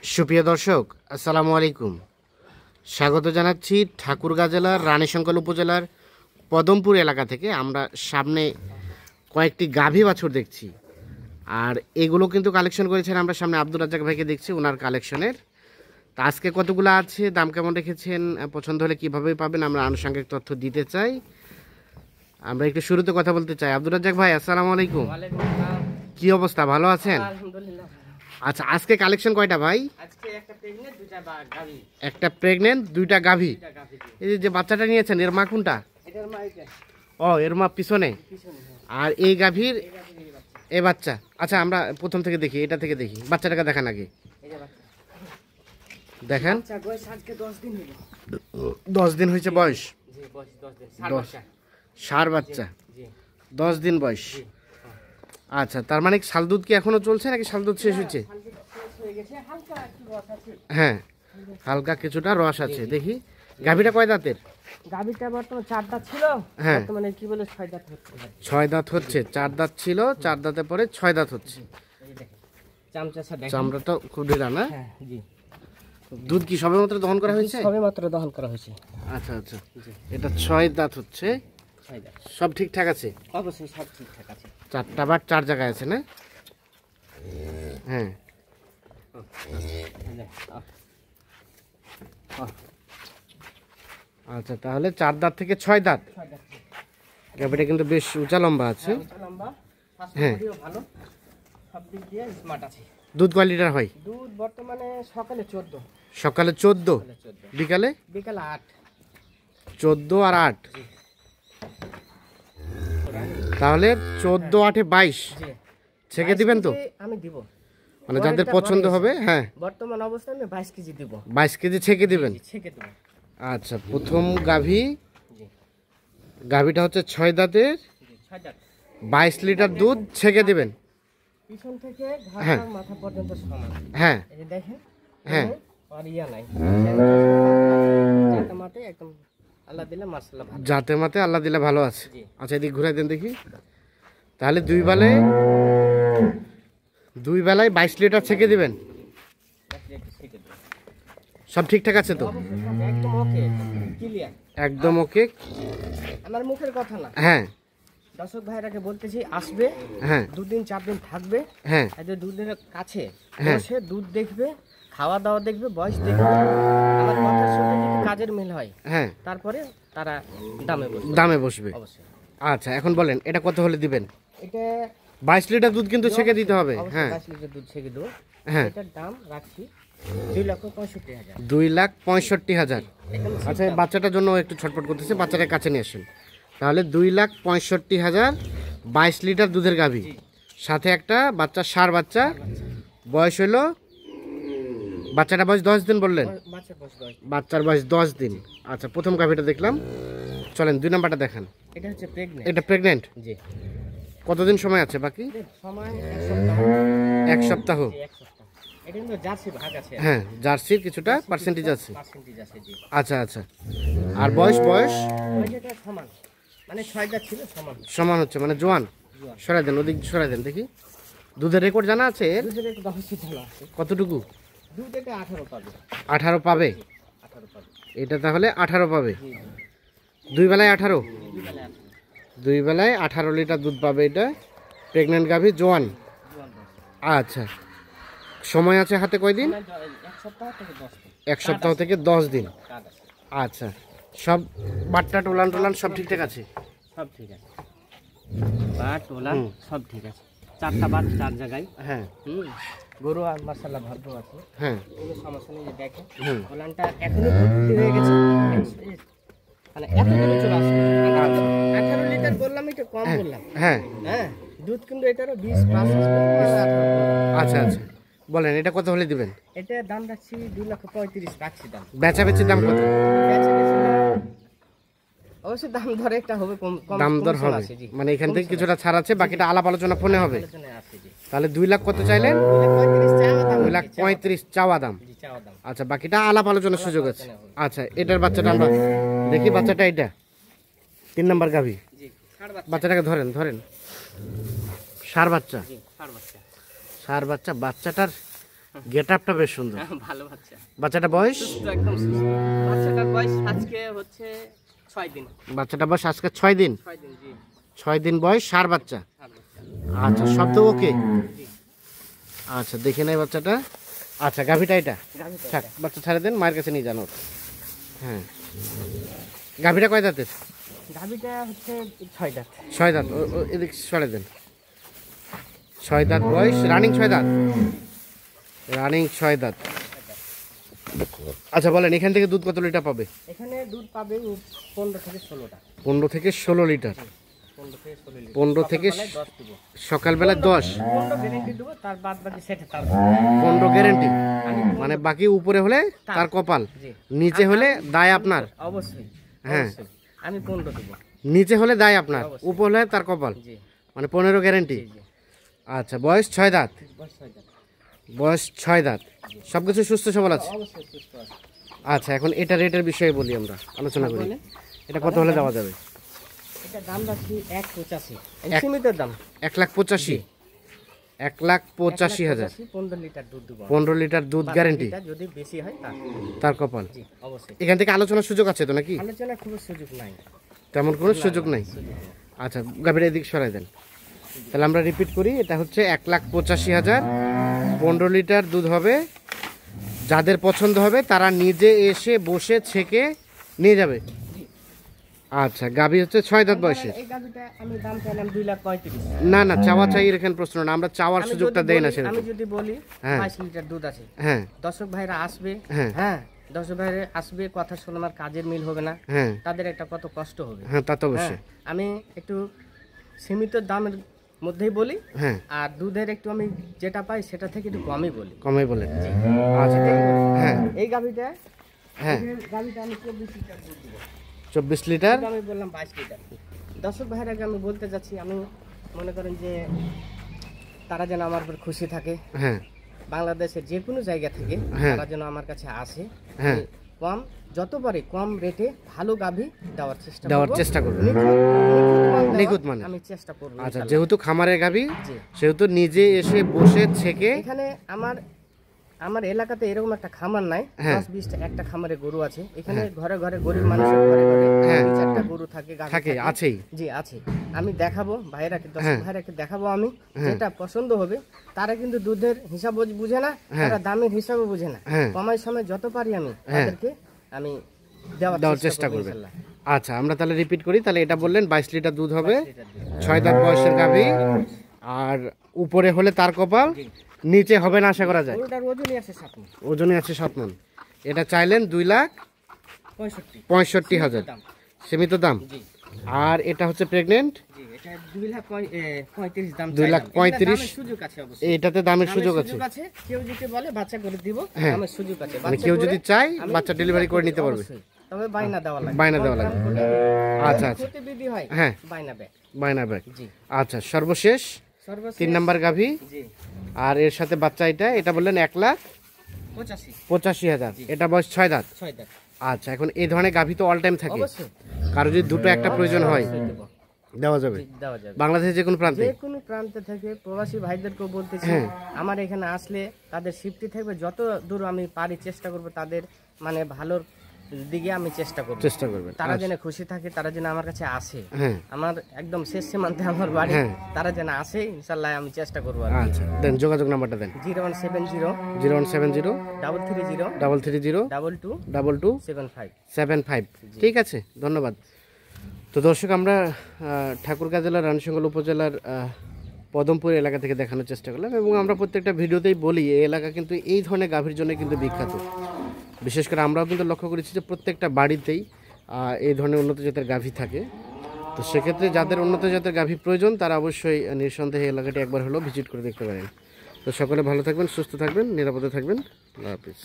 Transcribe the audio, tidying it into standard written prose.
সুপ্রিয় দর্শক, আসসালামু আলাইকুম। স্বাগত জানাচ্ছি ঠাকুরগাঁ জেলার রানীশঙ্কল উপজেলার পদমপুর এলাকা থেকে। আমরা সামনে কয়েকটি গাভী বাছুর দেখছি, আর এগুলো কিন্তু কালেকশন করেছেন আমরা সামনে আব্দুর রাজ্জাক ভাইকে দেখছি ওনার কালেকশনের। তা আজকে কতগুলো আছে, দাম কেমন রেখেছেন, পছন্দ হলে কীভাবে পাবেন, আমরা আনুষঙ্গিক তথ্য দিতে চাই। আমরা একটু শুরুতে কথা বলতে চাই। আব্দুর রাজ্জাক ভাই, আসসালামু আলাইকুম। কি অবস্থা, ভালো আছেন? আচ্ছা, আজকে কালেকশন কয়টা ভাই? আজকে একটা প্রেগন্যান্ট দুইটা গাভী। একটা প্রেগন্যান্ট, দুইটা গাভী। এই যে বাচ্চাটা নিয়েছেন, এর মা কোনটা? এটার মা এটা। ও, এর মা পিছনে। আর এই গাভীর এই বাচ্চা। আচ্ছা, আমরা প্রথম থেকে দেখি, এটা থেকে দেখি। বাচ্চাটাকে দেখান আগে, দেখেন। আচ্ছা, বয়স আজকে 10 দিন হলো। 10 দিন হয়েছে বয়স? জি, বয়স 10 দিন। ষাঁড় বাচ্চা। ষাঁড় বাচ্চা, জি। 10 দিন বয়স। আচ্ছা, তার মানে শাল দুধ কি এখনো চলছে নাকি শাল দুধ শেষ হয়েছে? হালকা একটু রস আছে। হ্যাঁ, হালকা কিছুটা রস আছে। দেখি গাভীটা কয় দাঁতের? গাভীটা বর্তমানে 4 দাঁত ছিল, হ্যাঁ। বর্তমানে কি বলে 6 দাঁত হচ্ছে। 6 দাঁত হচ্ছে। 4 দাঁত ছিল, 4 দাঁতে পরে 6 দাঁত হচ্ছে। এই দেখেন, চামচাটা দেখেন। চামড়াটা খুব ঢিলা না? হ্যাঁ, জি। দুধ কি সবেমাত্র দহন করা হয়েছে? সবেমাত্র দহন করা হয়েছে। আচ্ছা আচ্ছা, এটা 6 দাঁত হচ্ছে। 6 দাঁত। সব ঠিকঠাক আছে? অবশ্যই সব ঠিকঠাক আছে। 4টা বার 4 জায়গায় আছে না? হ্যাঁ। আচ্ছা, তাহলে 4 দাঁত থেকে 6 দাঁত। 6 দাঁত। গাভীটা কিন্তু বেশ উঁচা লম্বা আছে। লম্বা, হ্যাঁ। স্বাস্থ্যও ভালো, সব দিক দিয়ে স্মার্ট আছে। দুধ কয় লিটার হয়? দুধ বর্তমানে সকালে 14, সকালে 14, বিকালে বিকালে 8। 14 আর 8, তাহলে 14 8 22 জি। ছেকে দিবেন তো? আমি দিব, মানে যাদের পছন্দ হবে। হ্যাঁ, বর্তমান অবস্থায় আমি 22 কেজি দিব। 22 কেজি ছেকে দিবেন। ছেকে দেব। আচ্ছা, প্রথম গাভী। জি। গাভীটা হচ্ছে 6 দাঁতের, জি, 6 দাঁত। 22 লিটার দুধ ছেকে দিবেন। পিছন থেকে হ্যাঁ। ঘাড় মাথা পর্যন্ত সমান। হ্যাঁ এই যে দেখেন। হ্যাঁ। আর ইয়া নাই। জাতা মাতে একদম আল্লাহ দিলে মাশাআল্লাহ ভালো। জাতে মাতে আল্লাহ দিলে ভালো আছে। জি। আচ্ছা, এদিক ঘুরাই দেন দেখি। তাহলে দুই বেলায় 22 লিটার ছেকে দিবেন। একটু ছেকে দেব। সব ঠিকঠাক আছে তো? অবশ্যই সব একদম ওকে, ক্লিয়ার। একদম ওকে। আমার মুখের কথা না, হ্যাঁ দর্শক ভাইরাকে বলতেছি, আসবে, হ্যাঁ 2 দিন 4 দিন থাকবে, হ্যাঁ এই যে দুধের কাছে হ্যাঁ। বসে দুধ দেখবে, খাওয়া দাওয়া দেখবে, বয়স দেখবে। আমার কথার সাথে যদি কাজের মিল হয়, হ্যাঁ, তারপরে তারা দামে বসবে। অবশ্যই। আচ্ছা, এখন বলেন এটা কত হলে দিবেন? এটা 22 লিটার দুধ কিন্তু ছেকে দিতে হবে। অবশ্যই হ্যাঁ 22 লিটার দুধ ছেঁকে দেবো। হ্যাঁ, এটার দাম রাখছি 2,65,000। 2,65,000। একদম আচ্ছা, এই বাচ্চাটার জন্য একটু ছটফট করতেছে, বাচ্চাটার কাছে নিয়ে আসেন। তাহলে 2,65,000, 22 লিটার দুধের গাভী, সাথে একটা বাচ্চা, ষাঁড় বাচ্চা। বয়স হলো, বাচ্চাটা বয়স 10 দিন বললেন? বাচ্চার বয়স 10। বাচ্চার বয়স 10 দিন। আচ্ছা, প্রথম গাভীটা দেখলাম, চলেন 2 নাম্বারটা দেখান। এটা হচ্ছে প্রেগন্যান্ট। এটা প্রেগনেন্ট? জি। কতদিন সময় আছে বাকি? সময় 1 সপ্তাহ। 1 সপ্তাহ। জি, 1 সপ্তাহ। এটা কিন্তু জার্সি ভাগ আছে। হ্যাঁ, জার্সির কিছুটা পার্সেন্টেজ আছে। পার্সেন্টেজ আছে, জি। আচ্ছা আচ্ছা। আর বয়স এটা সমান, মানে 6 দাঁত ছিল, সমান। সমান হচ্ছে, মানে জোয়ান। সরাই দেন, ওদিক সরাই দেন দেখি। দুধের রেকর্ড জানা আছে এর? দুধের একটু দহসি ভালো আছে। কতটুকু? দুধ এটা 18 পাবে। 18 পাবে? 18 পাবে। এটা তাহলে 18 পাবে। জি, জি। 2 বেলায় 18? দুবেলা 18। 2 বেলায় 18 লিটার দুধ পাবে এটা। প্রেগনেন্ট গাভী, জোয়ান। জোয়ান বয়স। আচ্ছা, সময় আছে হাতে কয়দিন? 1 সপ্তাহ থেকে 10 দিন। 1 সপ্তাহ থেকে 10 দিন। কাজ আছে। আচ্ছা, সব বাট্টা টোলান সব ঠিকঠাক আছে? সব ঠিক আছে। বাট ওলান সব ঠিক আছে। 4টা বাট 4 জায়গায়। হ্যাঁ গরু আর মাশাআল্লাহ ভদ্র আছে। হ্যাঁ। কোনো সমস্যা নেই, যে দেখেন হুম। ওলানটা এখনো ভর্তি হয়ে গেছে। মানে এত দূরে চলে আসছে। 18 লিটার বললাম, একটু কম বললাম। হ্যাঁ হ্যাঁ, দুধ কিন্তু এটারও 20 প্লাস আসবে। আচ্ছা আচ্ছা, বলেন এটা কত হলে দিবেন? এটা দাম রাখছি 2,35,000 রাখছি দাম। বেচাবেচির দাম কত? অবশ্যই দাম দর একটা হবে, দাম দর হবে, মানে এখান থেকে কিছুটা ছাড় আছে, বাকিটা আলাপ আলোচনা ফোনে হবে। তাহলে 2 লাখ কত চাইলেন? 2,35,000 চাওয়া দাম। আচ্ছা, বাকিটা আলাপ আলোচনার সুযোগ আছে। আচ্ছা, এটার বাচ্চাটা আমরা দেখি। বাচ্চাটা এটা 3 নাম্বার গাভী। বাচ্চাটাকে ধরেন। ষাঁড় বাচ্চা। ষাঁড় বাচ্চা। বাচ্চাটার গেট আপটা বেশ সুন্দর। ভালো বাচ্চা। বাচ্চাটা বয়স? সুস্থ, একদম সুস্থ। বাচ্চাটার বয়স আজকে হচ্ছে 6 দিন। বাচ্চাটা বয়স আজকে 6 দিন। 6 দিন, জি। 6 দিন বয়স, ষাঁড় বাচ্চা। ষাঁড় বাচ্চা। আচ্ছা, সব তো ওকে। জি। আচ্ছা, দেখে নেই বাচ্চাটা। আচ্ছা, গাভিটা এটা গাভীটা থাক, বাচ্চা ছাড়ে দেন, মায়ের কাছে নিয়ে জানো। হ্যাঁ, গাভিটা কয় দাঁতের? গাভীটা হচ্ছে 6 দাঁত। 6 দাঁত। এদিকে সরে দেন। 6 দাঁত বয়স, রানিং 6 দাঁত। রানিং 6 দাঁত। আচ্ছা বলেন, এখান থেকে দুধ কত লিটার পাবে? এখানে দুধ পাবে 15 থেকে 16টা। 15 থেকে 16 লিটার। 15 থেকে 16 লিটার। 15 থেকে সকালবেলায় 10 দিব। সকালবেলা 10। 15 গ্যারান্টি দেবো, তার বাদ বাকি সেটা তার। 15 গ্যারেন্টি, মানে বাকি উপরে হলে তার কপাল, জি। নিচে হলে দায় আপনার। অবশ্যই। হ্যাঁ। অবশ্যই। আমি 15 দেবো। নিচে হলে দায় আপনার, উপর হলে তার কপাল, জি। মানে 15 গ্যারেন্টি। জি, জি। আচ্ছা, বয়স 6 দাঁত। বয়স 6 দাঁত। বয়স 6 দাঁত, সব কিছু সুস্থ সবল আছে। অবশ্যই সুস্থ আছে। আচ্ছা, এখন এটা রেটের বিষয়ে বলি, আমরা আলোচনা করি। বলেন। এটা কত হলে দেওয়া যাবে? এটা দাম রাখছি 1.85। সীমিত দাম। 1,85,000। 1,85,000। 15 লিটার দুধ দেবো। 15 লিটার দুধ গ্যারেন্টি, এটা যদি বেশি হয় তার কপাল। জি, অবশ্যই। এখান থেকে আলোচনার সুযোগ আছে তো নাকি? আলোচনা খুব সুযোগ নাই। তেমন কোনো সুযোগ নাই। আচ্ছা, গাভীর এদিক সরাই দেন। তাহলে আমরা রিপিট করি, এটা হচ্ছে 1,85,000। 15 লিটার দুধ হবে। যাদের পছন্দ হবে তারা নিজে এসে বসে ছেঁকে নিয়ে যাবে। আচ্ছা, গাভী হচ্ছে 6 দাঁত বয়সে। এই গাভীটা আমি দাম চাইলাম 2,35,000। না না, চাওয়া চাই এখানে প্রশ্ন না, আমরা চাওয়ার আমি সুযোগটা যদি দেই না বলি- সেরকম। আমি যদি বলি হ্যাঁ। 22 লিটার দুধ আছে, হ্যাঁ দর্শক ভাইরা আসবে। হ্যাঁ। হ্যাঁ, দর্শক ভাইরা আসবে, কথা শুনে আমার কাজের মিল হবে না, হ্যাঁ তাদের একটা কত কষ্ট হবে। হ্যাঁ, তা তো অবশ্যই। হ্যাঁ, আমি একটু সীমিত দামের মধ্যেই বলি, হ্যাঁ, আর দুধের একটু আমি যেটা পাই সেটা থেকে একটু কমই বলি। কমই বলেন। আচ্ছা, হ্যাঁ এই গাভীটা, হ্যাঁ, গাভীটা আমি 24 লিটার দুধ দিব। 24 লিটার। কিন্তু আমি বললাম 22 লিটার। দর্শক ভাইরাকে আমি বলতে যাচ্ছি, আমি মনে করেন যে তারা যেন আমার উপর খুশি থাকে, হ্যাঁ বাংলাদেশের যে কোনো জায়গা থেকে হ্যাঁ। তারা যেন আমার কাছে আসে। হ্যাঁ। আমি কম, যত পারি কম রেটে ভালো গাভী দেওয়ার চেষ্টা দেওয়ার করব। চেষ্টা করবেন। নিখুঁত নিখুঁত মানে? আমি চেষ্টা করব। আচ্ছা, ইনশাআল্লাহ। যেহেতু খামারের গাভী, জি। সেহেতু নিজে এসে বসে ছেঁকে। এখানে আমার এলাকাতে এরকম একটা খামার নাই। হ্যাঁ। 10-20টা একটা খামারে গরু আছে। এখানে ঘরে ঘরে গরিব মানুষের ঘরে ঘরে হ্যাঁ। 2-4টা গরু থাকে, গাভী থাকে, আছেই। জি আছে। আমি দেখাবো ভাইরাকে, দর্শক হ্যাঁ। ভাইরাকে দেখাবো আমি, হ্যাঁ। যেটা পছন্দ হবে। তারা কিন্তু দুধের হিসাব বুঝে না, হ্যাঁ। তারা দামের হিসাবও বুঝে না। হ্যাঁ। কমাই সময় যত পারি আমি হ্যাঁ। তাদেরকে আমি দেওয়ার চেষ্টা করবো করবেন। ইনশাআল্লাহ। আচ্ছা, আমরা তাহলে রিপিট করি। তাহলে এটা বললেন 22 লিটার দুধ হবে, 22 লিটার দুধ। 6 দাঁত বয়সের গাভী, আর উপরে হলে তার কপাল, নিচে হবে না আশা করা যায়। গরুটার ওজনই আছে 7 মণ। ওজনে আছে 7 মণ। এটা চাইলেন 2,65,000। দাম। সীমিত দাম। জি আর এটা হচ্ছে প্রেগনেন্ট। জি, এটা 2,35,000 দাম। 2,35,000 দামের সুযোগ আছে অবশ্যই। এটাতে দামের দামের সুযোগ আছে। কেউ যদি বলে বাচ্চা করে দিব, হ্যাঁ। দামের সুযোগ আছে। মানে বাচ্চা কেউ করে যদি চায় আমি বাচ্চা ডেলিভারি করে নিতে পারবে। অবশ্যই। তবে বাইনা দেওয়া লাগবে। বাইনা দেওয়া লাগবে। আচ্ছা আচ্ছা, প্রতিবিধি হয়। হ্যাঁ। বাইনা ব্যাগ। বায়না ব্যাগ। জি। আচ্ছা, সর্বশেষ সর্বশেষ 3 নাম্বার গাভী, জি আর এর সাথে বাচ্চা এটা বললেন 85 1,85,000। এটা বয়স 6 দাঁত। 6 দাঁত। আচ্ছা, এখন এই ধরনের গাভী তো অল টাইম থাকে, অবশ্যই কারো যদি দুটো একটা প্রয়োজন হয় অবশ্যই দেব। দেওয়া যাবে জি, দেওয়া যাবে। বাংলাদেশের যে কোনো প্রান্তে। যে কোনো প্রান্ত থেকে প্রবাসী ভাইদেরকেও বলতেছি, হ্যাঁ। আমার এখানে আসলে তাদের সিফটি থাকবে, যত দূর আমি পারি চেষ্টা করব তাদের মানে ভালোর দিকে আমি চেষ্টা করব। চেষ্টা করবেন। তারা যেন খুশি থাকে, তারা যেন আমার কাছে আসে। হ্যাঁ আমার একদম শেষ সীমান্তে আমার বাড়ি, হ্যাঁ। তারা যেন আসে ইনশাল্লাহ, আমি চেষ্টা করবো। আচ্ছা, দেন যোগাযোগ নাম্বারটা দেন। 0170 0170 330 330 22 22 75। 75। ঠিক আছে, ধন্যবাদ। তো দর্শক, আমরা ঠাকুরগাঁ জেলার রানীশঙ্কল উপজেলার পদমপুর এলাকা থেকে দেখানোর চেষ্টা করলাম, এবং আমরা প্রত্যেকটা ভিডিওতেই বলি এই এলাকা কিন্তু এই ধরনের গাভীর জন্য কিন্তু বিখ্যাত। বিশেষ করে আমরাও কিন্তু লক্ষ্য করেছি যে প্রত্যেকটা বাড়িতেই এই ধরনের উন্নত জাতের গাভী থাকে। তো সেক্ষেত্রে যাদের উন্নত জাতের গাভী প্রয়োজন তারা অবশ্যই নিঃসন্দেহে এলাকাটি একবার হলেও ভিজিট করে দেখতে পারেন। তো সকলে ভালো থাকবেন, সুস্থ থাকবেন, নিরাপদে থাকবেন। আল্লাহ হাফিজ।